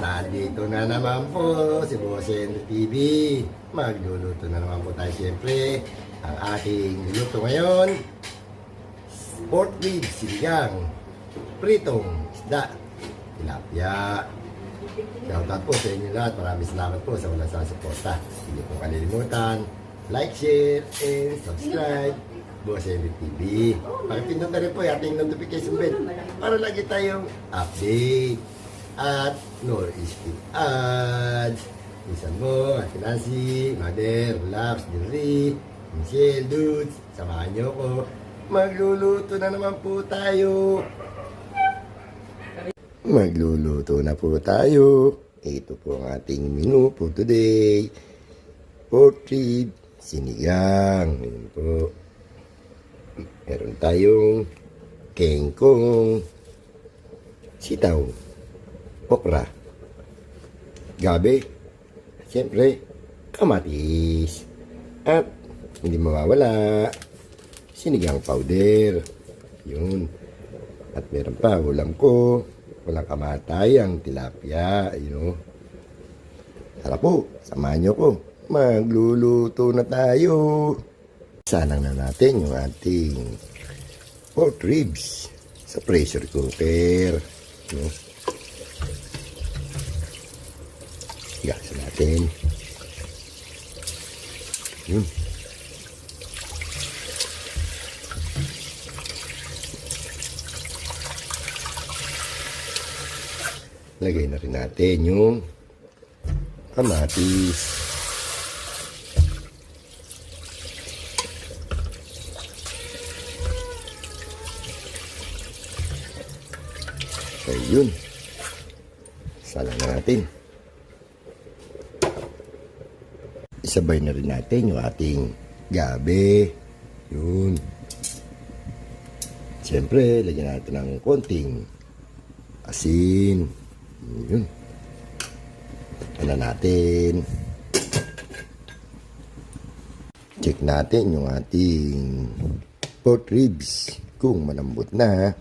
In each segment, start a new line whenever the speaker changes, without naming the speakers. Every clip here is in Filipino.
Nandito na naman po si Boss Henry TV. Magluluto na naman po tayo siyempre. Ang ating niluto ngayon, pork ribs, sinigang, pritong isda, tilapia. Shoutout po sa inyo lahat. Maraming salamat po sa walang sasuporta. Hindi po kalilimutan, like, share, and subscribe. Boss Henry TV. Pakipindot na rin po yung ating notification bell para lagi tayong update. At Northeast Ads. Minsan mo, Ate Nancy, Mother, Laps, Jerry, Michelle, Dudes, samahan nyo ko. Magluluto na naman po tayo. Magluluto na po tayo. Ito po ang ating menu po today. Pork rib, sinigang. Ayan po. Meron tayong kengkong, sitaw, okra, gabi, siyempre, kamatis, at hindi mawawala, sinigang powder. Yun. At meron pa, ulam ko, walang kamatayang tilapia. Yun. Tara po, samahan nyo ko. Magluluto na tayo. Sanang na natin yung ating pork ribs sa pressure cooker. No? Gasa natin. Yun. Lagay na rin natin yung kamatis. So, yun. Salang na natin. Isabay na rin natin yung ating gabi. Yun. Siyempre, lagyan natin ng konting asin. Yun. Ano natin. Check natin yung ating pork ribs kung malambot na.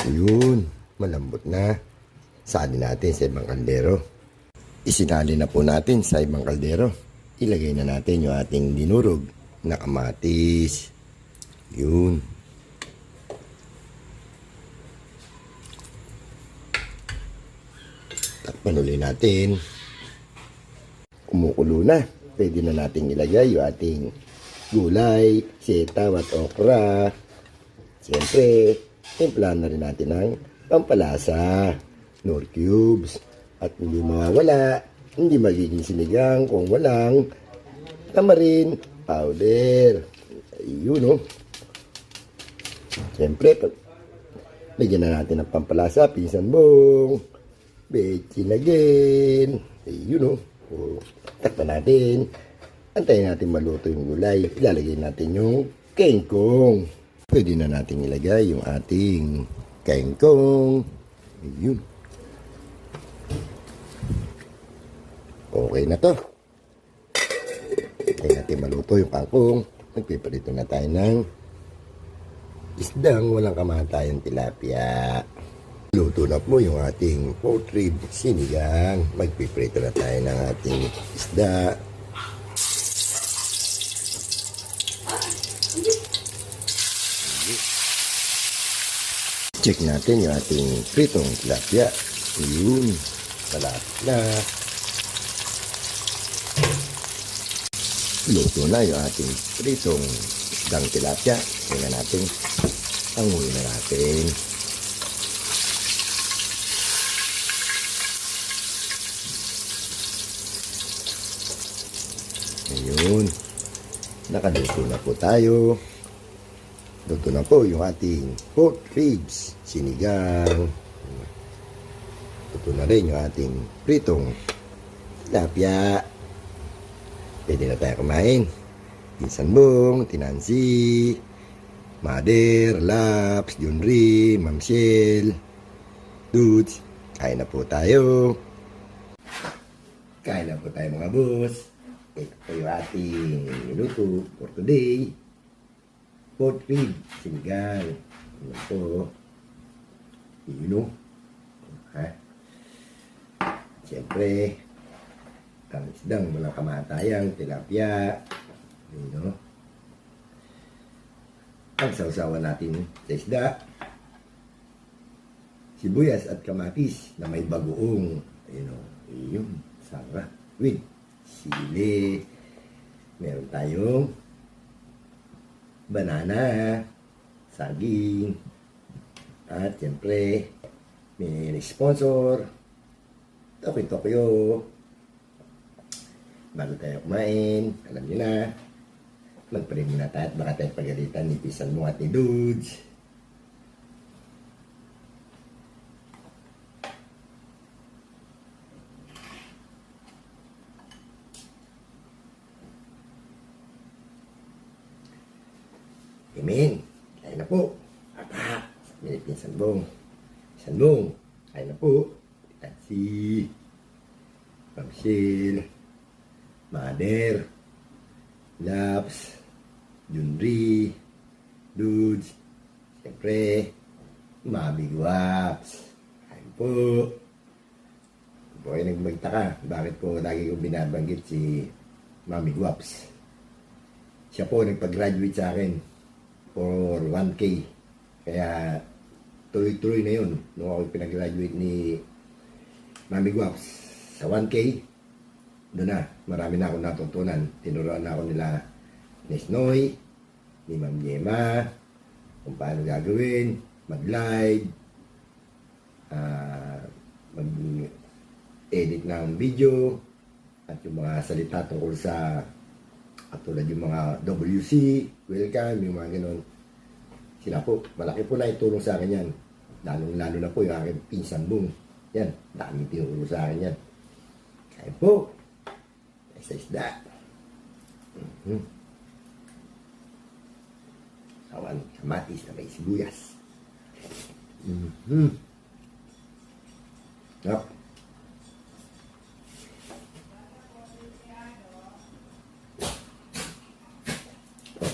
Yun, malambot na. Sali natin sa ibang kaldero. Isinali na po natin sa ibang kaldero. Ilagay na natin yung ating dinurog na kamatis. Yun. Takpan ulit natin. Kumukulo na. Pwede na natin ilagay yung ating gulay, sitaw at okra. Siyempre, timplahan na rin natin ng pampalasa, Knorr cubes, at hindi mawawala, hindi magiging sinigang kung walang tamarin powder. Ayun, no? Siyempre, lagyan na natin ng pampalasa, pinsan bong, bechin again. Ayun, no? O, takpan natin. Antayin natin maluto yung gulay. Ilalagay natin yung kengkong. Pwede na natin ilagay yung ating kengkong. Ayun. Okay na to. Kaya natin maluto yung kangkong. Nagpiprito na tayo ng isdang walang kamatayang tilapia. Luto na po yung ating pork rib sinigang. Magpiprito na tayo ng ating isda. Check natin yung ating pritong tilapia. Yun. Malapit na. Luto na yung ating pritong isdang tilapia. Tingnan natin. Pangulo na natin. Ayun. Nakaluto na po tayo. Luto na po yung ating pork ribs, sinigang. Luto na rin yung ating pritong tilapia. Pwede na tayo kumain. Pinsan Bong, Tinansi, Mother, Laps, Junri, Ma'am Shell, Dudes. Kain na po tayo. Kain na po tayo mga boss. Ito po yung ating niluto for today. Pork rib, sinigang. Ano po. Yun o. Ha? Siyempre, ang isdang walang kamatayang tilapia. Yun o. Ang sausawan natin sa isda, sibuyas at kamatis na may bagoong. Ayun o. Yun. Sarap. With sili. Meron tayong banana, saging, at siyempre, may sponsor, Tokyo. Bago tayo kumain, alam niyo na, mag-pray muna tayo at baka tayo pagalitan ni Pisan mo at ni Dudes. Amen. Kain na po. Apa. Minipin Sanbong. Sanbong. Kain na po. Tansi. Pamsil. Mother. Laps. Junri. Dudes. Siyempre. Mami Guaps. Kain po. Kung po kayo nagmagtaka, bakit po lagi kong binabanggit si Mami Guaps? Siya po nagpag-graduate sa akin for 1K. Kaya tuloy-tuloy na yun nung ako pinag-graduate ni Mami Guaps. Sa 1K, doon na, marami na akong natutunan. Tinuruan na ako nila ni Snoy, ni Ma'am Yema, kung paano gagawin, mag-live, mag-edit ng video, at yung mga salita tungkol sa at tulad yung mga WC, welcome, yung mga ganun. Sila po, malaki po na itulong sa akin yan. Lalo na po yung aking pinsan Bong. Yan, daming tinulong sa akin yan. Kaya po, sa isda. Sawan, kamatis na may sibuyas. Yep.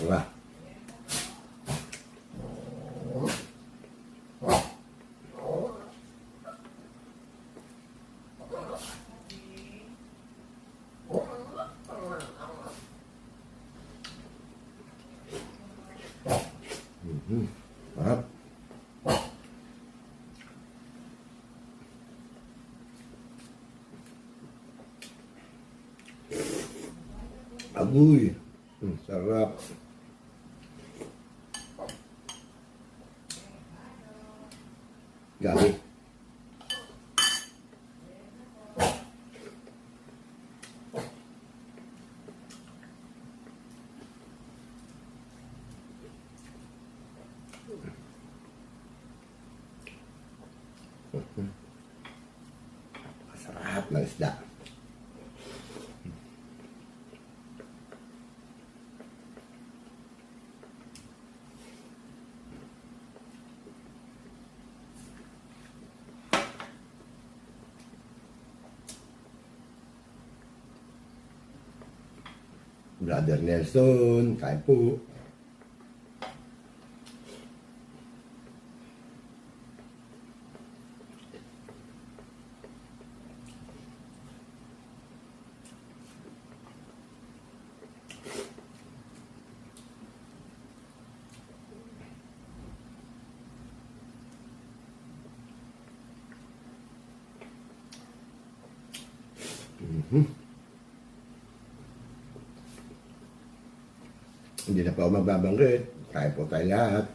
Wah. Maaf. Aguy. Sarap. Gabi. Masarap ng isda. Brother Nelson, kain po. Hindi na pa ako magbabanggit. Kaya po tayo lahat.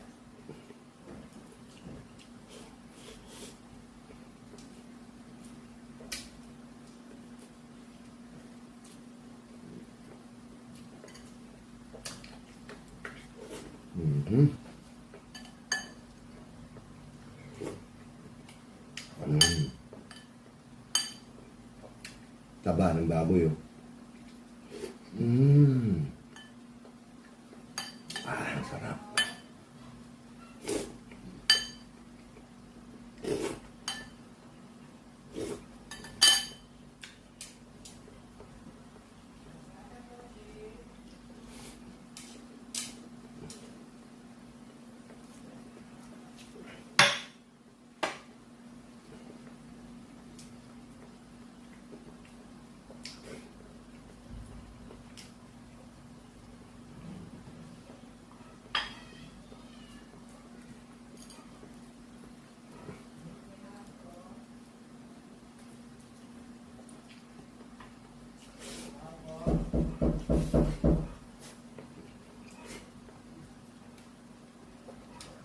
Taba ng baboy, oh. Ang sarap.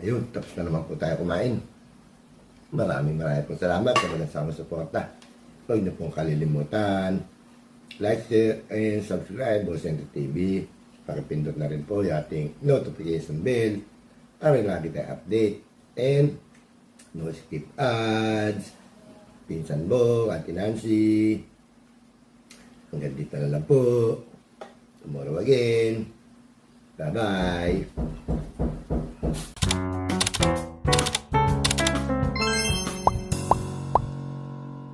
Ayun, tapos na naman po tayo kumain. Maraming pong salamat sa mga sama suporta. Huwag niyo pong kalilimutan. Like, share, and subscribe Boss Ento TV. Pakipindot na rin po yung ating notification bell para lagi tayo update. And no skip ads. Pinsan Bo, Ate Nancy. Hanggang dito na lang po. Tomorrow again. Bye-bye.